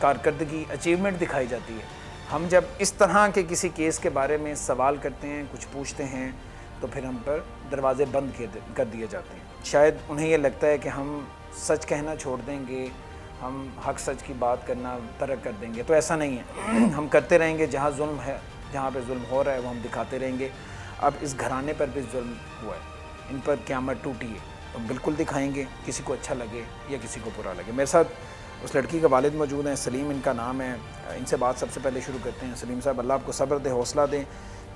کارکردگی اچیومنٹ دکھائی جاتی ہے. ہم جب اس طرح کے کسی کیس کے بارے میں سوال کرتے ہیں, کچھ پوچھتے ہیں, تو پھر ہم پر دروازے بند کر دیے جاتے ہیں. شاید انہیں یہ لگتا ہے کہ ہم سچ کہنا چھوڑ دیں گے, ہم حق سچ کی بات کرنا ترک کر دیں گے. تو ایسا نہیں ہے, ہم کرتے رہیں گے. جہاں ظلم ہے, جہاں پہ ظلم ہو رہا ہے, وہ ہم دکھاتے رہیں گے. اب اس گھرانے پر بھی ظلم ہوا ہے, ان پر قیامت ٹوٹی ہے, تو بالکل دکھائیں گے, کسی کو اچھا لگے یا کسی کو برا لگے. میرے ساتھ اس لڑکی کا والد موجود ہیں, سلیم ان کا نام ہے. ان سے بات سب سے پہلے شروع کرتے ہیں. سلیم صاحب, اللہ آپ کو صبر دے, حوصلہ دیں,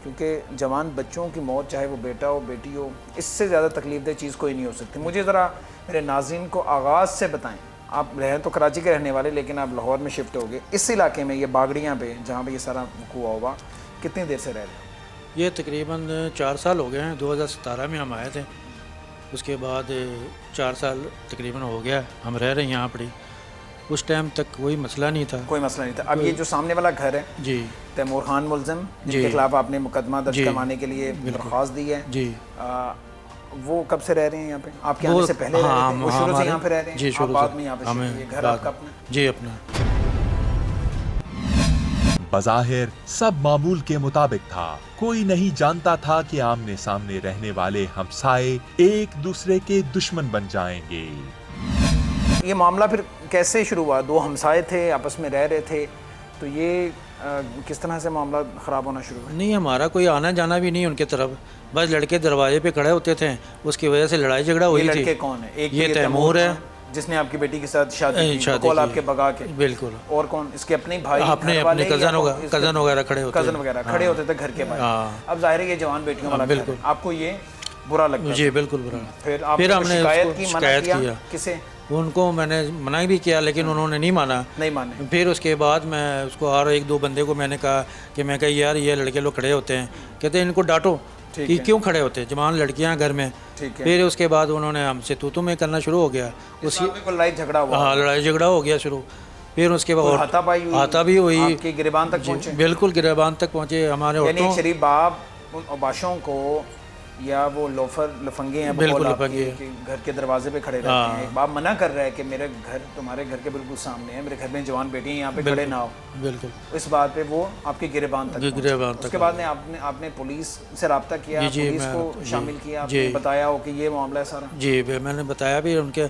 کیونکہ جوان بچوں کی موت, چاہے وہ بیٹا ہو بیٹی ہو, اس سے زیادہ تکلیف دہ چیز کوئی نہیں ہو سکتی. مجھے ذرا میرے ناظرین کو آغاز سے بتائیں, آپ رہیں تو کراچی کے رہنے والے, لیکن آپ لاہور میں شفٹ ہو گئے. اس علاقے میں, یہ باگڑیاں پہ جہاں پہ یہ سارا وقوع ہوا, کتنی دیر سے رہ رہے ہیں؟ یہ تقریباً 4 سال ہو گئے ہیں. 2017 میں ہم آئے تھے, اس کے بعد 4 سال تقریباً ہو گیا ہم رہ رہے ہیں یہاں پر. اس ٹائم تک کوئی مسئلہ نہیں تھا. کوئی مسئلہ نہیں تھا. اب یہ جو سامنے والا گھر ہے, جی, تیمور خان ملزم, جن کے خلاف آپ نے مقدمہ درج کروانے کے لیے درخواست دی ہے, جی, وہ کب سے رہ رہے ہیں یہاں پہ؟ آپ کے آنے سے پہلے رہ رہے تھے؟ وہ شروع سے یہاں پہ رہ رہے ہیں؟ جی, شروع بعد میں یہاں پہ شروع سے. یہ گھر آپ کا اپنا؟ جی, اپنا. بظاہر سب معمول کے مطابق تھا. کوئی نہیں جانتا تھا کہ آمنے سامنے رہنے والے ہمسائے ایک دوسرے کے دشمن بن جائیں گے. یہ معاملہ پھر کیسے شروع ہوا؟ 2 ہمسائے تھے, آپس میں رہ رہے تھے, تو یہ کس طرح سے معاملہ خراب ہونا شروع ہوا؟ نہیں, ہمارا کوئی آنا جانا بھی نہیں ان کے طرف, بس لڑکے دروازے پہ کھڑے ہوتے تھے, اس کی وجہ سے لڑائی جھگڑا ہوئی تھی. یہ لڑکے کون ہیں؟ ایک یہ تیمور ہے, جس نے آپ کی بیٹی کے ساتھ شادی کی, کال آپ کے بگا کے. بالکل. اور کون؟ اس کے اپنے بھائی, اپنے کزن وغیرہ کھڑے ہوتے, کزن وغیرہ کھڑے ہوتے تھے گھر کے باہر. اب ظاہر ہے یہ جوان بیٹیوں والا گھر ہے, آپ کو یہ برا لگتا؟ جی, بالکل برا. پھر ہم نے شکایت کی, منع کیا کسے؟ ان کو میں نے منع بھی کیا, لیکن انہوں نے نہیں مانے. پھر اس کے بعد میں اس کو اور 1-2 بندے کو میں نے کہا کہ میں کہا یار یہ لڑکے لوگ کھڑے ہوتے ہیں, کہتے ہیں ان کو ڈانٹو کہ کیوں کھڑے ہوتے ہیں, جوان لڑکیاں گھر میں. پھر اس کے بعد انہوں نے ہم سے تو میں کرنا شروع ہو گیا. اسی لڑائی جھگڑا ہوا. ہاں, لڑائی جھگڑا ہو گیا شروع. پھر اس کے بعد ہاتھا بھی ہوئی. آپ کے گریبان تک پہنچے؟ بالکل گریبان تک پہنچے ہمارے. یعنی ایک شریف باپ ان اوباشوں کو, یا وہ لوفر لفنگے ہیں گھر کے دروازے پہ کھڑے رہتے ہیں, ایک باپ منع کر رہا ہے کہ میرے گھر تمہارے گھر کے بالکل سامنے ہے, میرے گھر میں جوان بیٹی ہیں, یہاں پہ کھڑے نہ ہو. بالکل. اس بات پہ وہ آپ کے گریبان تک. اس کے بعد آپ نے پولیس سے رابطہ کیا, پولیس کو شامل کیا, آپ نے بتایا ہو کہ یہ معاملہ ہے سارا؟ جی, میں نے بتایا بھی. ان کے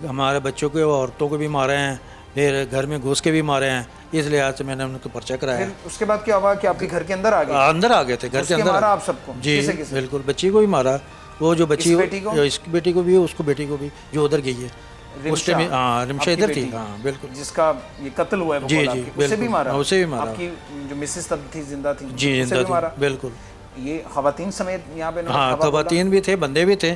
ہمارے بچوں کو, عورتوں کو بھی مارے ہیں, پھر گھر میں گھس کے بھی مارے ہیں. اس لحاظ سے میں نے ان کو پرچہ کرایا. اس کے بعد کیا ہوا کہ آپ کے گھر کے اندر آ گئے؟ اندر آ گئے تھے, گھر کے اندر. مارا آپ سب کو؟ جی, بالکل. بچی کو بھی مارا, وہ جو بچی, اس بیٹی کو بھی, اس کو بیٹی کو بھی, جو ادھر گئی ہے اس ٹائم. ہاں, رمشا ادھر تھی. ہاں, بالکل. جس کا یہ قتل ہوا ہے, جی, اسے بھی مارا؟ اسے بھی مارا. آپ کی جو مسز تب تھی, زندہ تھی, جی, زندہ تھی. بالکل. یہ خواتین سمیت یہاں پہ؟ ہاں, خواتین بھی تھے, بندے بھی تھے,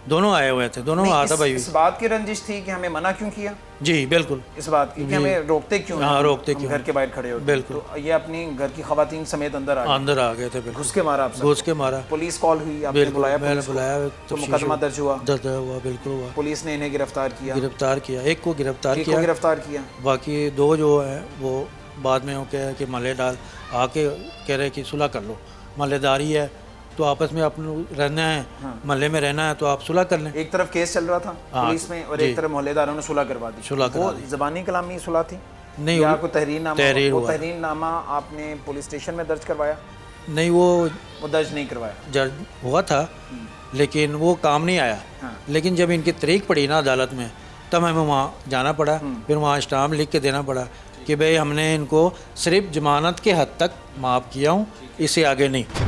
دونوں آئے ہوئے تھے, دونوں آتا بھائی. اس بات کی رنجش تھی کہ ہمیں منع کیوں کیا؟ جی, بالکل. اس بات کی کہ ہمیں روکتے کیوں؟ ہاں, روکتے کیوں, گھر کے باہر کھڑے ہوتے. بالکل. تو یہ اپنی گھر کی خواتین سمیت اندر آ گئے تھے. گھس کے مارا آپ سے؟ گھس کے مارا. پولیس کال ہوئی, آپ نے بلایا؟ میں نے بلایا, تو مقدمہ درج ہوا؟ بالکل ہوا. پولیس نے انہیں گرفتار کیا؟ ایک کو گرفتار کیا. باقی 2 جو ہیں وہ بعد میں کہ ملے ڈال آ کے کہہ رہے کہ صلح کر لو, ملے داری ہے تو آپس میں اپنے رہنا ہے, محلے میں رہنا ہے, تو آپ صلح کر لیں. ایک طرف کیس چل رہا تھا پولیس میں, اور ایک طرف محلے داروں نے صلح کروا دی. وہ زبانی کلامی صلح تھی نہیں, یا کوئی تحریر نامہ آپ نے پولیس اسٹیشن میں درج کروایا؟ نہیں, وہ درج نہیں کروایا. درج ہوا تھا لیکن وہ کام نہیں آیا. لیکن جب ان کی تاریخ پڑی نا عدالت میں, تب ہمیں وہاں جانا پڑا. پھر وہاں اسٹامپ لکھ کے دینا پڑا کہ بھئی ہم نے ان کو صرف ضمانت کے حد تک معاف کیا ہوں, اس سے آگے نہیں.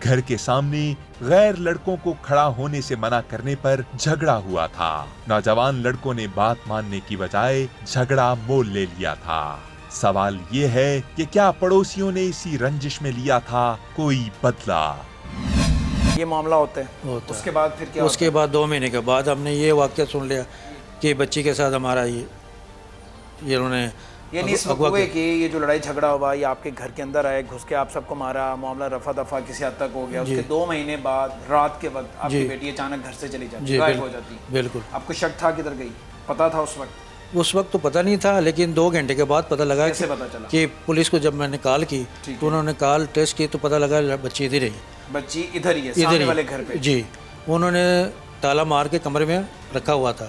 گھر کے سامنے غیر لڑکوں کو کھڑا ہونے سے منع کرنے پر جھگڑا ہوا تھا. نوجوان لڑکوں نے بات ماننے کی بجائے جھگڑا مول لے لیا تھا. سوال یہ ہے کہ کیا پڑوسیوں نے اسی رنجش میں لیا تھا کوئی بدلہ؟ یہ معاملہ ہوتا ہے. اس کے بعد پھر کیا؟ اس کے بعد 2 مہینے کے بعد ہم نے یہ واقعہ سن لیا کہ بچی کے ساتھ ہمارا یہ انہوں نے, یعنی اس وقت ہوئے کہ یہ جو لڑائی جھگڑا ہوا, یہ آپ کے گھر کے اندر آئے, گھس کے آپ سب کو مارا, معاملہ رفع دفع کسی حد تک ہو گیا. اس کے 2 مہینے بعد رات کے وقت آپ کی بیٹی اچانک گھر سے چلی جاتی, غائب ہو جاتی. بالکل. آپ کو شک تھا کدھر گئی؟ پتا تھا اس وقت؟ اس وقت تو پتہ نہیں تھا, لیکن 2 گھنٹے کے بعد پتہ لگا. کیسے پتہ چلا؟ کہ پولیس کو جب میں نے کال کی تو انہوں نے کال ٹیسٹ کی تو پتہ لگا بچی ادھر ہی. بچی ادھر ہی ہے, سامنے والے گھر پہ؟ جی. انہوں نے تالا مار کے کمرے میں رکھا ہوا تھا.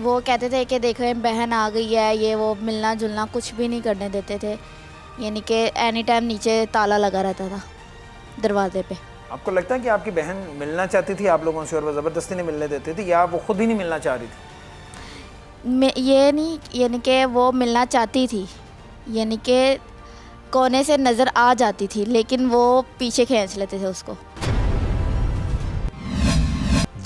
وہ کہتے تھے کہ دیکھیں بہن آ گئی ہے, یہ وہ ملنا جلنا کچھ بھی نہیں کرنے دیتے تھے, یعنی کہ اینی ٹائم نیچے تالا لگا رہتا تھا دروازے پہ. آپ کو لگتا ہے کہ آپ کی بہن ملنا چاہتی تھی آپ لوگوں سے اور وہ زبردستی نہیں ملنے دیتے تھے, یا وہ خود ہی نہیں ملنا چاہ رہی تھی؟ یہ نہیں, یعنی کہ وہ ملنا چاہتی تھی, یعنی کہ کونے سے نظر آ جاتی تھی لیکن وہ پیچھے کھینچ لیتے تھے اس کو.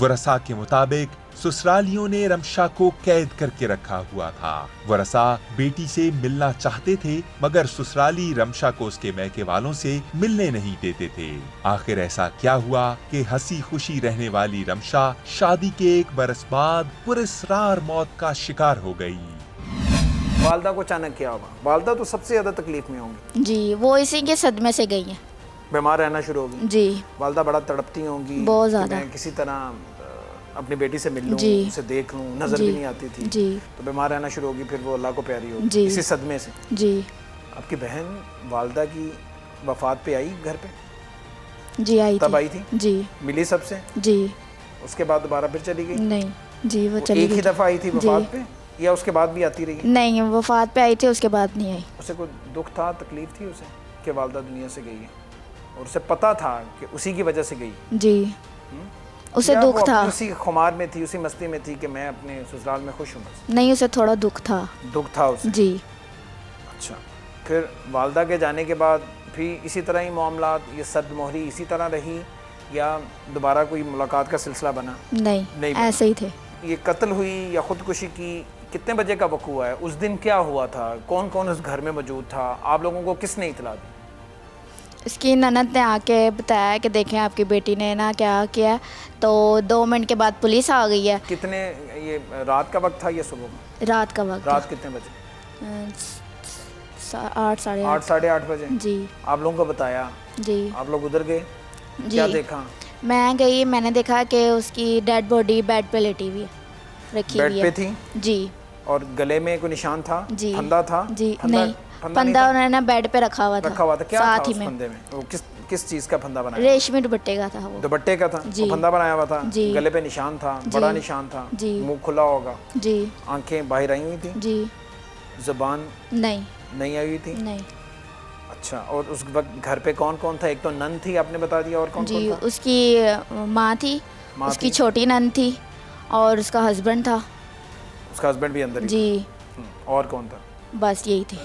ورثاء کے مطابق سسرالیوں نے رمشا کو قید کر کے رکھا ہوا تھا. ورثاء بیٹی سے ملنا چاہتے تھے مگر سسرالی رمشا کو اس کے میکے والوں سے ملنے نہیں دیتے تھے. آخر ایسا کیا ہوا کہ ہنسی خوشی رہنے والی رمشا شادی کے 1 برس بعد پراسرار موت کا شکار ہو گئی. والدہ کو اچانک کیا ہوگا؟ والدہ تو سب سے زیادہ تکلیف میں ہوں گی. جی, وہ اسی کے صدمے سے گئی ہیں, بیمار رہنا شروع ہوگی. جی والدہ بڑا تڑپتی ہوں گی بہت زیادہ, میں کسی طرح اپنی بیٹی سے مل لوں, جی اسے دیکھ لوں, نظر بھی نہیں آتی تھی, جی تو بیمار رہنا شروع ہوگی, پھر وہ اللہ کو پیاری ہوگی جی اسی صدمے سے. جی آپ کی بہن والدہ کی وفات پہ آئی گھر پہ؟ جی آئی تب تھی, آئی تھی؟ جی ملی سب سے؟ جی. اس کے بعد دوبارہ پھر چلی گئی؟ نہیں جی, وہ وہ چلی ایک ہی گئی, دفعہ آئی تھی وفات پہ یا اس کے بعد بھی آتی رہی؟ نہیں وفات پہ آئی تھی, اس کے بعد نہیں آئی. اسے کوئی دکھ تھا, تکلیف تھی اسے کہ والدہ دنیا سے گئی ہے اور اسے پتہ تھا کہ اسی کی وجہ سے گئی؟ جی, اسے یا دکھ وہ تھا. اپنی اسی خمار میں تھی, اسی مستی میں تھی کہ میں اپنے سسرال میں خوش ہوں بس؟ نہیں, اسے تھوڑا دکھ تھا. دکھ تھا اسے؟ جی. اچھا, پھر والدہ کے جانے کے بعد بھی اسی طرح ہی معاملات, یہ صد مہری اسی طرح رہی یا دوبارہ کوئی ملاقات کا سلسلہ بنا؟ نہیں ایسے ہی تھے. یہ قتل ہوئی یا خودکشی کی کتنے بجے کا وقوع ہوا ہے؟ اس دن کیا ہوا تھا؟ کون کون اس گھر میں موجود تھا؟ آپ لوگوں کو کس نے اطلاع دی؟ اس کی نند نے آ کے بتایا کہ دیکھیں آپ کی بیٹی نے نا کیا کیا, تو 2 منٹ کے بعد پولیس آ گئی ہے. کتنے, یہ رات کا وقت تھا یا صبح کا؟ رات کا وقت. رات کتنے بجے؟ 8 ساڑھے 8. 8 بجے. جی. آپ لوگوں کو بتایا؟ جی. آپ لوگ ادھر گئے؟ جی. کیا دیکھا؟ میں گئی, میں نے دیکھا کہ اس کی ڈیڈ باڈی بیڈ پہ لیٹی ہوئی ہے, رکھی ہوئی ہے. بیڈ پہ تھی؟ جی. اور گلے میں کوئی نشان تھا؟ جی. پھندا تھا؟ جی نہیں, پھندا انہوں نے بیڈ پہ رکھا ہوا تھا. کیا تھا ساتھ ہی اس میں پھندے میں؟ وہ کس چیز کا پھندا بنایا؟ ریشمی دوپٹے کا تھا. وہ دوپٹے کا تھا؟ جی. وہ پھندا بنایا ہوا تھا؟ جی. گلے پہ نشان تھا؟ بڑا نشان تھا؟ جی. منہ کھلا ہوگا؟ جی. آنکھیں باہر آئی ہوئی تھی؟ جی. زبان نہیں آئی ہوئی تھی؟ نہیں. اچھا, اور اس وقت گھر پہ کون کون تھا؟ ایک تو نند تھی آپ نے بتا دیا, اور کون کون جی, تھا؟ اس کی ماں تھی, اس کی چھوٹی نند تھی, اور اس کا ہسبینڈ تھا. اس کا ہسبینڈ بھی اندر ہی تھا؟ جی. اور کون تھا؟ بس یہی تھی.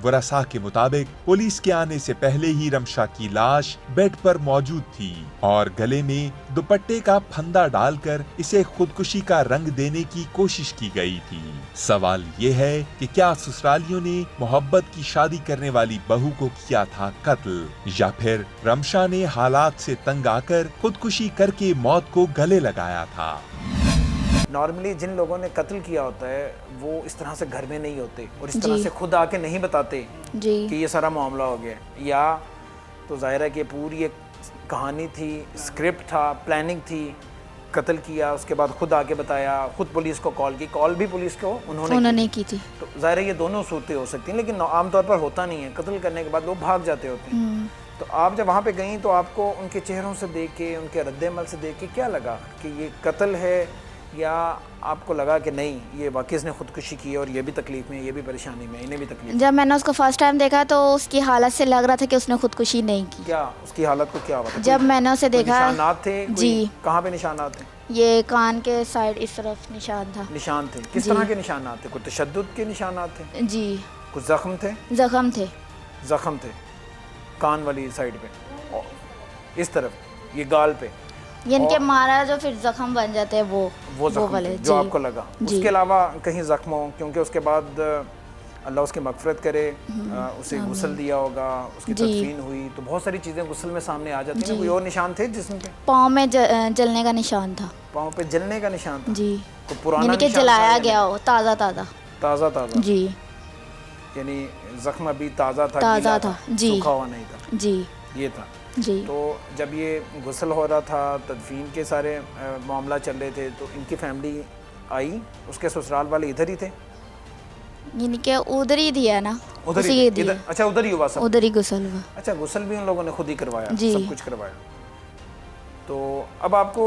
ورثاء کے مطابق پولیس کے آنے سے پہلے ہی رمشا کی لاش بیڈ پر موجود تھی اور گلے میں دوپٹے کا پھندا ڈال کر اسے خودکشی کا رنگ دینے کی کوشش کی گئی تھی. سوال یہ ہے کہ کیا سسرالیوں نے محبت کی شادی کرنے والی بہو کو کیا تھا قتل, یا پھر رمشا نے حالات سے تنگ آ کر خودکشی کر کے موت کو گلے لگایا تھا؟ نارملی جن لوگوں نے قتل کیا ہوتا ہے وہ اس طرح سے گھر میں نہیں ہوتے اور اس طرح سے خود آ کے نہیں بتاتے جی. کہ یہ سارا معاملہ ہو گیا, یا تو ظاہر ہے کہ پوری ایک کہانی تھی, اسکرپٹ تھا, پلاننگ تھی, قتل کیا, اس کے بعد خود آ کے بتایا, خود پولیس کو کال کی, کال بھی پولیس کو انہوں نے کی تھی. تو ظاہر ہے یہ دونوں صورتیں ہو سکتی ہیں, لیکن عام طور پر ہوتا نہیں ہے. قتل کرنے کے بعد لوگ بھاگ جاتے ہوتے ہیں. تو آپ جب وہاں پہ گئیں تو آپ کو ان کے چہروں سے دیکھ کے, ان کے رد عمل سے دیکھ کے کیا لگا کہ یہ قتل ہے, یا آپ کو لگا کہ نہیں یہ واقعی اس نے خودکشی کی اور یہ بھی تکلیف میں, یہ بھی پریشانی میں, انہیں بھی تکلیف؟ جب میں نے اس کو فرسٹ ٹائم دیکھا تو اس کی حالت سے لگ رہا تھا کہ اس نے خودکشی نہیں کی. کیا اس کی حالت کو کیا ہوا تھا؟ جب میں نے اسے دیکھا, نشانات تھے؟ جی. کہاں پہ نشانات تھے؟ یہ کان کے سائڈ اس طرف نشان تھا. نشان تھے؟ کس طرح کے نشانات تھے؟ کوئی تشدد کے نشانات تھے؟ جی. کچھ زخم تھے؟ زخم تھے کان والی سائڈ پہ, اس طرف یہ گال پہ, یعنی کہ مارا جو پھر زخم بن جاتے ہیں وہ زخم والے جو آپ کو لگا. اس کے علاوہ کہیں زخم ہو؟ کیونکہ اس کے بعد اللہ اس کی مغفرت کرے, اسے غسل دیا ہوگا, اس کی تدفین ہوئی, تو بہت ساری چیزیں غسل میں سامنے آ جاتی ہیں. کوئی اور نشان تھے جسم پہ؟ پاؤں میں جلنے کا نشان تھا. پاؤں پہ جلنے کا نشان تھا؟ جی. تو پرانا یعنی کہ جلایا گیا ہو, تازہ. جی. یعنی زخم ابھی تازہ تھا, جی, سوکھا ہوا نہیں تھا. جی. یہ تھا. جی. تو جب یہ غسل ہو رہا تھا, تدفین کے سارے معاملہ چل رہے تھے, تو ان کی فیملی آئی, اس کے سسرال والے ادھر ہی تھے؟ یعنی کہ ادھر ہی دیا نا, اچھا ادھر ہی ہوا, سب ادھر ہی غسل ہوا. اچھا غسل بھی ان لوگوں نے خود ہی کروایا, سب کچھ کروایا. تو اب آپ کو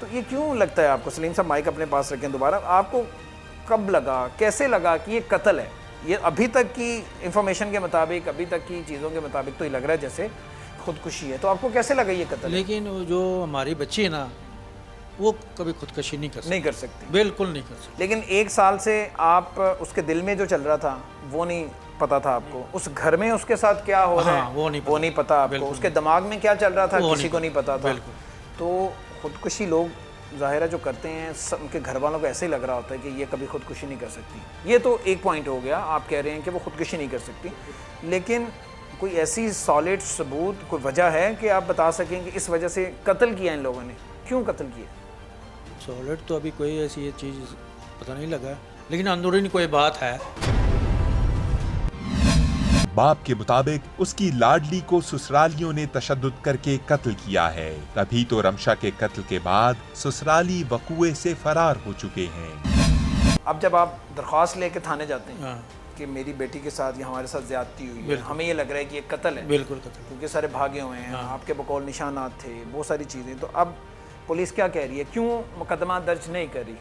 تو یہ کیوں لگتا ہے آپ کو؟ سلیم صاحب مائک اپنے پاس رکھیں دوبارہ. آپ کو کب لگا, کیسے لگا کہ یہ قتل ہے؟ یہ ابھی تک کی انفارمیشن کے مطابق, ابھی تک کی چیزوں کے مطابق تو یہ لگ رہا ہے جیسے خودکشی ہے. تو آپ کو کیسے لگا یہ قتل ہے؟ لیکن جو ہماری بچی ہے نا وہ کبھی خودکشی نہیں کر سکتی. نہیں کر سکتی. بالکل نہیں کر سکتی. لیکن 1 سال سے آپ اس کے دل میں جو چل رہا تھا وہ نہیں پتا تھا آپ کو. اس گھر میں اس کے ساتھ کیا ہو رہا ہے وہ نہیں پتا آپ کو. اس کے دماغ میں کیا چل رہا تھا کسی کو نہیں پتا تھا. تو خودکشی لوگ ظاہرہ جو کرتے ہیں ان کے گھر والوں کو ایسے ہی لگ رہا ہوتا ہے کہ یہ کبھی خودکشی نہیں کر سکتی. یہ تو ایک پوائنٹ ہو گیا, آپ کہہ رہے ہیں کہ وہ خودکشی نہیں کر سکتی. لیکن کوئی ایسی سالڈ ثبوت, کوئی وجہ ہے کہ آپ بتا سکیں کہ اس وجہ سے قتل کیا ان لوگوں نے, کیوں قتل کیا؟ سالڈ تو ابھی کوئی ایسی یہ چیز پتہ نہیں لگا, لیکن اندرونی کوئی بات ہے. باپ کے مطابق اس کی لاڈلی کو سسرالیوں نے تشدد کر کے قتل کیا ہے. تبھی تو رمشا کے قتل کے بعد سسرالی وقوع سے فرار ہو چکے ہیں. اب جب آپ درخواست لے کے تھانے جاتے ہیں کہ میری بیٹی کے ساتھ یا ہمارے ساتھ زیادتی ہوئی ہے, ہمیں یہ لگ رہا ہے کہ یہ قتل ہے, بالکل قتل, کیونکہ سارے بھاگے ہوئے ہیں, آپ کے بقول نشانات تھے, بہت ساری چیزیں. تو اب پولیس کیا کہہ رہی ہے, کیوں مقدمہ درج نہیں کر رہی,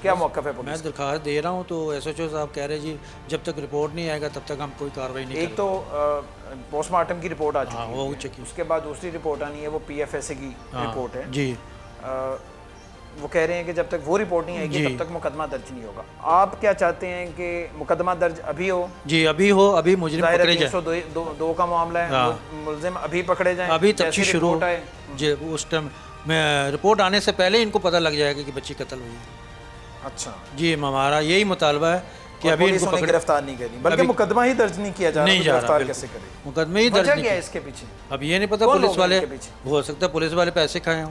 کیا موقف ہے میں پولیس؟ درخواست دے رہا ہوں تو ایس ایچ او صاحب کہہ رہے جی جب تک رپورٹ نہیں آئے گا تب تک ہم کوئی کارروائی نہیں ایک تو پوسٹ مارٹم کی رپورٹ آ چکی ہے, اس کے بعد دوسری رپورٹ آنی ہے, وہ پی ایف ایس اے کی رپورٹ ہے جی. وہ کہہ رہے ہیں کہ جب تک وہ رپورٹ نہیں آئے گی تب تک مقدمہ درج نہیں ہوگا. آپ کیا چاہتے ہیں کہ مقدمہ درج ابھی ہو؟ جی ابھی ہو, ابھی مجرم پکڑے جائیں. 302 کا معاملہ ہے, ملزم ابھی پکڑے جائیں, ابھی تفتیش شروع ہے جی. اس ٹائم میں رپورٹ آنے سے پہلے ان کو پتہ لگ جائے گا کہ بچی قتل ہوئی ہے. اچھا جی, ہمارا یہی مطالبہ ہے کہ ابھی ان کو گرفتار نہیں کرنی, بلکہ مقدمہ ہی درج نہیں کیا جا رہا, گرفتار کیسے کرے؟ مقدمہ ہی درج نہیں. اس کے پیچھے اب یہ نہیں پتا پولیس والے, ہو سکتا ہے پولیس والے پیسے کھائے ہوں,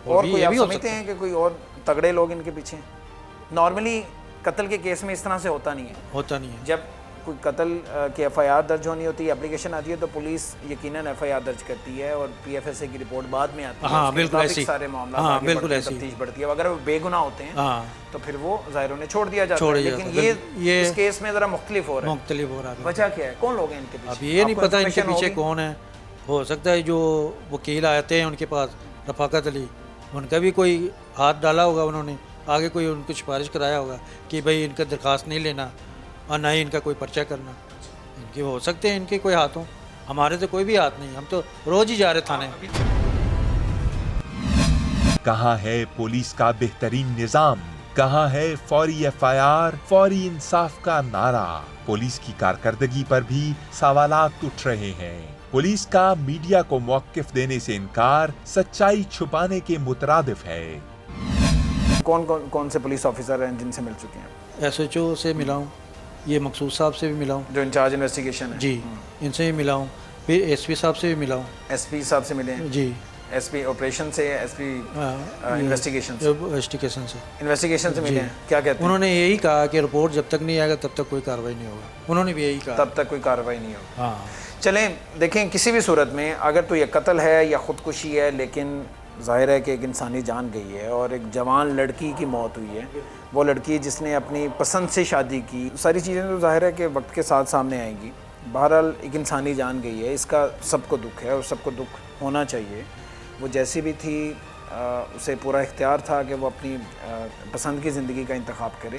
اور کوئی آپ سمجھتے ہیں کہ کوئی اور تگڑے لوگ ان کے پیچھے ہیں؟ نارملی قتل کے کیس میں اس طرح سے ہوتا نہیں ہے. جب کوئی قتل کی ایف آئی آر درج ہونی ہوتی ہے, اپلیکیشن آتی ہے, تو پولیس یقیناً ایف آئی آر درج کرتی ہے اور پی ایف ایس اے کی رپورٹ بعد میں آتی ہے. ہاں بالکل ایسی, سارے معاملات بالکل ایسی تفتیش بڑھتی ہے. اگر وہ بے گناہ ہوتے ہیں تو پھر وہ ظاہروں نے چھوڑ دیا جاتا ہے. لیکن یہ اس کیس میں ذرا مختلف ہو رہا ہے. وجہ کیا ہے, کون لوگ ہیں ان کے پیچھے؟ اب یہ نہیں پتا ان کے پیچھے کون ہے. ہو سکتا ہے جو وکیل آتے ہیں ان کے پاس, رفاقت علی, ان کا بھی کوئی ہاتھ ڈالا ہوگا, انہوں نے آگے کوئی ان کو سفارش کرایا ہوگا کہ بھائی ان کا درخواست نہیں لینا اور نہ ہی ان کا کوئی پرچہ کرنا. ان کے ہو سکتے ہیں ان کے کوئی ہاتھوں, ہمارے تو کوئی بھی ہاتھ نہیں, ہم تو روز ہی جا رہے تھانے. کہاں ہے پولیس کا بہترین نظام؟ کہاں ہے فوری ایف آئی آر, فوری انصاف کا نعرہ؟ پولیس کی کارکردگی پر بھی سوالات اٹھ رہے ہیں. پولیس کا میڈیا کو موقف دینے سے انکار سچائی چھپانے کے مترادف ہے. کون سے پولیس آفیسر ہیں جن سے مل چکے ہیں؟ ایس ایچ او سے ملا ہوں, یہ مقصود صاحب سے بھی ملا ہوں جو انچارج انویسٹیگیشن ہے. جی, ان سے بھی ملا ہوں. پھر ایس پی صاحب سے بھی ملا ہوں. ایس پی صاحب سے ملے ہیں؟ جی. ایس پی آپریشن سے, ایس پی انویسٹیگیشن سے انویسٹیگیشن سے ملے ہیں. کیا کہتے ہیں؟ انہوں نے یہی کہا کہ رپورٹ جب تک نہیں آئے گا تب تک کوئی کارروائی نہیں ہوگا. انہوں نے بھی یہی کہا تب تک کوئی کارروائی نہیں ہوگی. ہاں چلیں دیکھیں, کسی بھی صورت میں اگر تو یہ قتل ہے یا خودکشی ہے, لیکن ظاہر ہے کہ ایک انسانی جان گئی ہے اور ایک جوان لڑکی کی موت ہوئی ہے. وہ لڑکی جس نے اپنی پسند سے شادی کی, ساری چیزیں تو ظاہر ہے کہ وقت کے ساتھ سامنے آئیں گی. بہرحال ایک انسانی جان گئی ہے, اس کا سب کو دکھ ہے اور سب کو دکھ ہونا چاہیے. وہ جیسی بھی تھی, اسے پورا اختیار تھا کہ وہ اپنی پسند کی زندگی کا انتخاب کرے,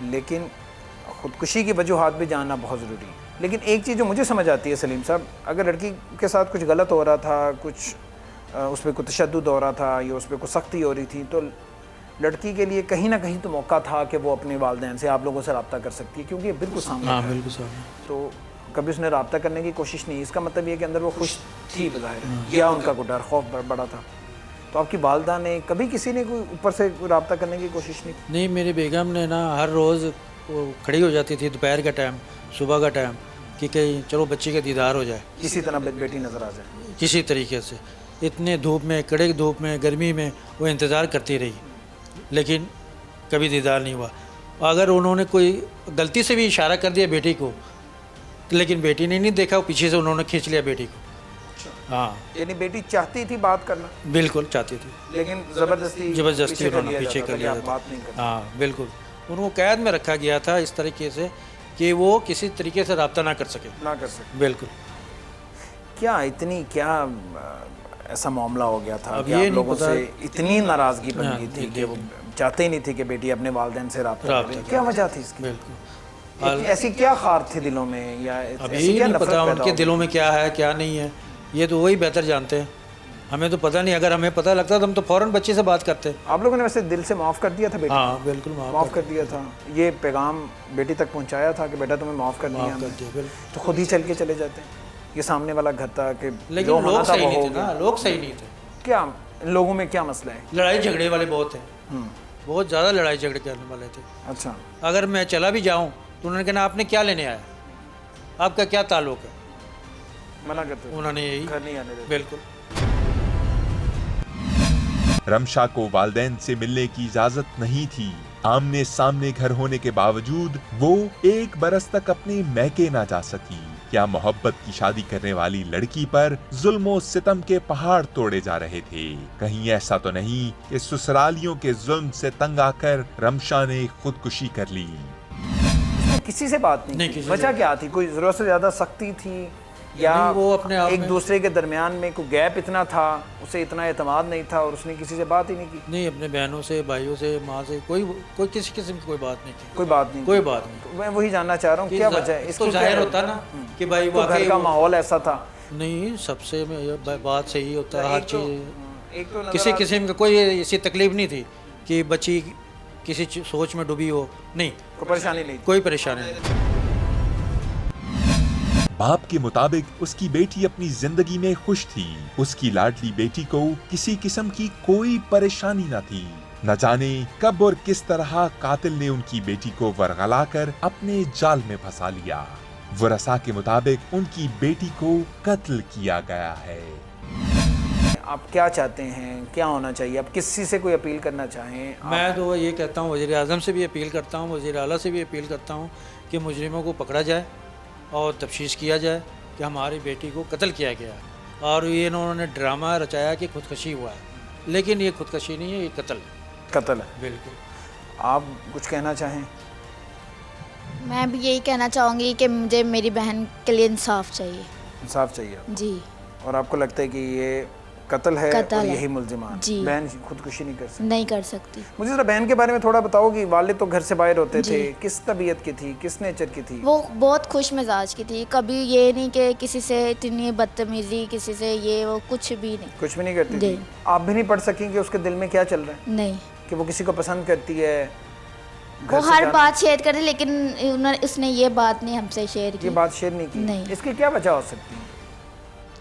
لیکن خودکشی کی وجوہات بھی جاننا بہت ضروری ہے. لیکن ایک چیز جو مجھے سمجھ آتی ہے سلیم صاحب, اگر لڑکی کے ساتھ کچھ غلط ہو رہا تھا, کچھ اس پہ کوئی تشدد ہو رہا تھا یا اس پہ کوئی سختی ہو رہی تھی, تو لڑکی کے لیے کہیں نہ کہیں تو موقع تھا کہ وہ اپنے والدین سے, آپ لوگوں سے رابطہ کر سکتی ہے, کیونکہ یہ بالکل سامنے ہے. بالکل سامنے. تو کبھی اس نے رابطہ کرنے کی کوشش نہیں. اس کا مطلب یہ کہ اندر وہ خوش تھی بظاہر, یا ان کا کوئی ڈر خوف بڑا تھا. تو آپ کی والدہ نے کبھی کسی نے کوئی اوپر سے کوئی رابطہ کرنے کی کوشش نہیں؟ نہیں, میری بیگم نے نا ہر روز کھڑی ہو جاتی تھی دوپہر کا ٹائم, صبح کا ٹائم, کہ کہیں چلو بچی کا دیدار ہو جائے, کسی طرح بیٹی نظر آ جائے, کسی طریقے سے. اتنے دھوپ میں, کڑے دھوپ میں, گرمی میں وہ انتظار کرتی رہی, لیکن کبھی دیدار نہیں ہوا. اگر انہوں نے کوئی غلطی سے بھی اشارہ کر دیا بیٹی کو, لیکن بیٹی نے نہیں دیکھا, وہ پیچھے سے انہوں نے کھینچ لیا بیٹی کو. ہاں, یعنی بیٹی چاہتی تھی بات کرنا, بالکل چاہتی تھی, لیکن زبردستی انہوں نے پیچھے کر لیا. ہاں بالکل, ان کو قید میں رکھا گیا تھا اس طریقے سے کہ وہ کسی طریقے سے رابطہ نہ کر سکے. بالکل. کیا اتنی کیا ایسا معاملہ ہو گیا تھا اب کہ یہ آپ نہیں لوگوں پتا- سے اتنی ناراضگی بن گئی تھی کہ وہ چاہتے ہی نہیں تھے کہ بیٹی اپنے والدین سے رابطہ کرے؟ کیا وجہ تھی اس کی؟ بالکل ایسی کیا خار تھی دلوں میں یا اب ایسی یہ کیا نہیں نفرت پتا ان پیدا کے ہو دلوں میں کیا ہے کیا نہیں ہے، یہ تو وہی بہتر جانتے ہیں، ہمیں تو پتہ نہیں. اگر ہمیں پتہ لگتا تو ہم تو فوراً بچے سے بات کرتے. آپ لوگوں نے ویسے دل سے معاف کر دیا تھا بیٹی؟ ہاں بالکل معاف کر دیا تھا. یہ پیغام بیٹی تک پہنچایا تھا کہ بیٹا تمہیں معاف کر دیا ہم نے؟ بالکل. تو خود ہی چل کے چلے جاتے ہیں. یہ سامنے والا گھر تھا کہ لیکن جو ہونا لوگ تھا صحیح وہ نہیں ہو تھے گیا. نا، لوگ صحیح نہیں تھے. کیا ان لوگوں میں کیا مسئلہ ہے؟ لڑائی جھگڑے والے بہت ہیں، بہت زیادہ لڑائی جھگڑے کرنے والے تھے. اچھا. اگر میں چلا بھی جاؤں تو انہوں نے کہنا آپ نے کیا لینے آیا، آپ کا کیا تعلق ہے، منع کرتے تھے. انہوں نے یہی. گھر نہیں آنے دیتے. بالکل. رمشا کو والدین سے ملنے کی اجازت نہیں تھی. آمنے سامنے گھر ہونے کے باوجود وہ 1 برس تک اپنے میکے نہ جا سکی. کیا محبت کی شادی کرنے والی لڑکی پر ظلم و ستم کے پہاڑ توڑے جا رہے تھے؟ کہیں ایسا تو نہیں کہ سسرالیوں کے ظلم سے تنگ آ کر رمشا نے خودکشی کر لی؟ کسی سے بات نہیں کی. وجہ کیا تھی؟ کوئی ضرورت سے زیادہ سختی تھی یا وہ اپنے آپ ایک میں دوسرے کے درمیان میں کوئی گیپ اتنا تھا، اسے اتنا اعتماد نہیں تھا اور اس نے کسی سے بات ہی نہیں کی؟ نہیں، اپنے بہنوں سے، بھائیوں سے، ماں سے کوئی کسی قسم کی کوئی بات نہیں کی. کوئی بات نہیں. کوئی بات نہیں. تو میں وہی جاننا چاہ رہا ہوں کیا وجہ ہے اس کو ظاہر ہوتا نا کہ بھائی گھر واقعی کا ماحول ایسا تھا. نہیں، سب سے بات صحیح ہوتا ہے، ہر چیز. ایک تو کسی قسم کا کوئی ایسی تکلیف نہیں تھی کہ بچی کسی سوچ میں ڈوبی ہو. نہیں، کوئی پریشانی نہیں. کوئی پریشانی نہیں. باپ کے مطابق اس کی بیٹی اپنی زندگی میں خوش تھی. اس کی لاڈلی بیٹی کو کسی قسم کی کوئی پریشانی نہ تھی. نہ جانے کب اور کس طرح قاتل نے ان کی بیٹی کو ورغلا کر اپنے جال میں پھنسا لیا. ورثاء کے مطابق ان کی بیٹی کو قتل کیا گیا ہے. آپ کیا چاہتے ہیں، کیا ہونا چاہیے؟ آپ کسی سے کوئی اپیل کرنا چاہیں؟ میں تو یہ کہتا ہوں، وزیر اعظم سے بھی اپیل کرتا ہوں، وزیر اعلیٰ سے بھی اپیل کرتا ہوں کہ مجرموں کو پکڑا جائے اور تفتیش کیا جائے کہ ہماری بیٹی کو قتل کیا گیا ہے. اور یہ انہوں نے ڈرامہ رچایا کہ خودکشی ہوا ہے، لیکن یہ خودکشی نہیں ہے، یہ قتل ہے. قتل ہے. بالکل. آپ کچھ کہنا چاہیں؟ میں بھی یہی کہنا چاہوں گی کہ مجھے میری بہن کے لیے انصاف چاہیے. انصاف چاہیے. جی. اور آپ کو لگتا ہے کہ یہ قتل ہے اور یہی ملزمان؟ جی. بہن خودکشی نہیں کر سکتی؟ نہیں کر سکتی. مجھے ذرا بہن کے بارے میں تھوڑا بتاؤ کہ والد تو گھر سے باہر ہوتے تھے، کس طبیعت کی تھی، کس نیچر کی تھی؟ وہ بہت خوش مزاج کی تھی، کبھی یہ نہیں کہ کسی سے اتنی بدتمیزی، کسی سے یہ وہ کچھ بھی نہیں. کچھ بھی نہیں کرتی تھی. آپ بھی نہیں پڑھ سکیں کہ اس کے دل میں کیا چل رہا ہے؟ نہیں. کہ وہ کسی کو پسند کرتی ہے؟ وہ ہر بات شیئر کرتی، لیکن اس نے یہ بات نہیں ہم سے شیئر کی. یہ بات شیئر نہیں کی؟ نہیں. اس کی کیا وجہ ہو سکتی ہے؟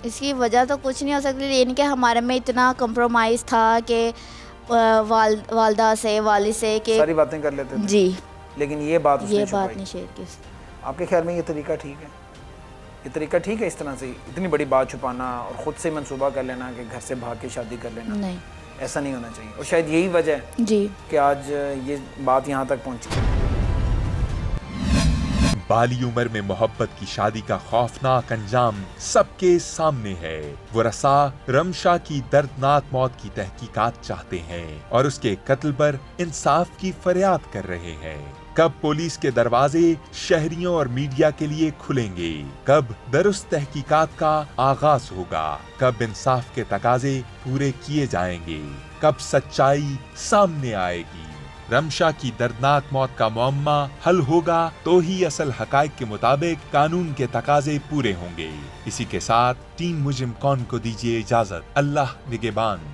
اس کی وجہ تو کچھ نہیں ہو سکتی، لیکن کہ ہمارے میں اتنا کمپرومائز تھا کہ والدہ سے، والد سے، کہ ساری باتیں کر لیتے تھے. جی. لیکن یہ بات اس نے یہ چھپائی. بات نہیں شیئر کی. آپ کے خیال میں یہ طریقہ ٹھیک ہے؟ یہ طریقہ ٹھیک ہے اس طرح سے اتنی بڑی بات چھپانا اور خود سے منصوبہ کر لینا کہ گھر سے بھاگ کے شادی کر لینا؟ نہیں. ایسا نہیں ہونا چاہیے. اور شاید یہی وجہ ہے جی. کہ آج یہ بات یہاں تک پہنچی. بالی عمر میں محبت کی شادی کا خوفناک انجام سب کے سامنے ہے. ورثاء رمشا کی دردناک موت کی تحقیقات چاہتے ہیں اور اس کے قتل پر انصاف کی فریاد کر رہے ہیں. کب پولیس کے دروازے شہریوں اور میڈیا کے لیے کھلیں گے؟ کب درست تحقیقات کا آغاز ہوگا؟ کب انصاف کے تقاضے پورے کیے جائیں گے؟ کب سچائی سامنے آئے گی؟ رمشا کی دردناک موت کا معمہ حل ہوگا تو ہی اصل حقائق کے مطابق قانون کے تقاضے پورے ہوں گے. اسی کے ساتھ ٹیم مجرم کون کو دیجیے اجازت. اللہ نگہبان.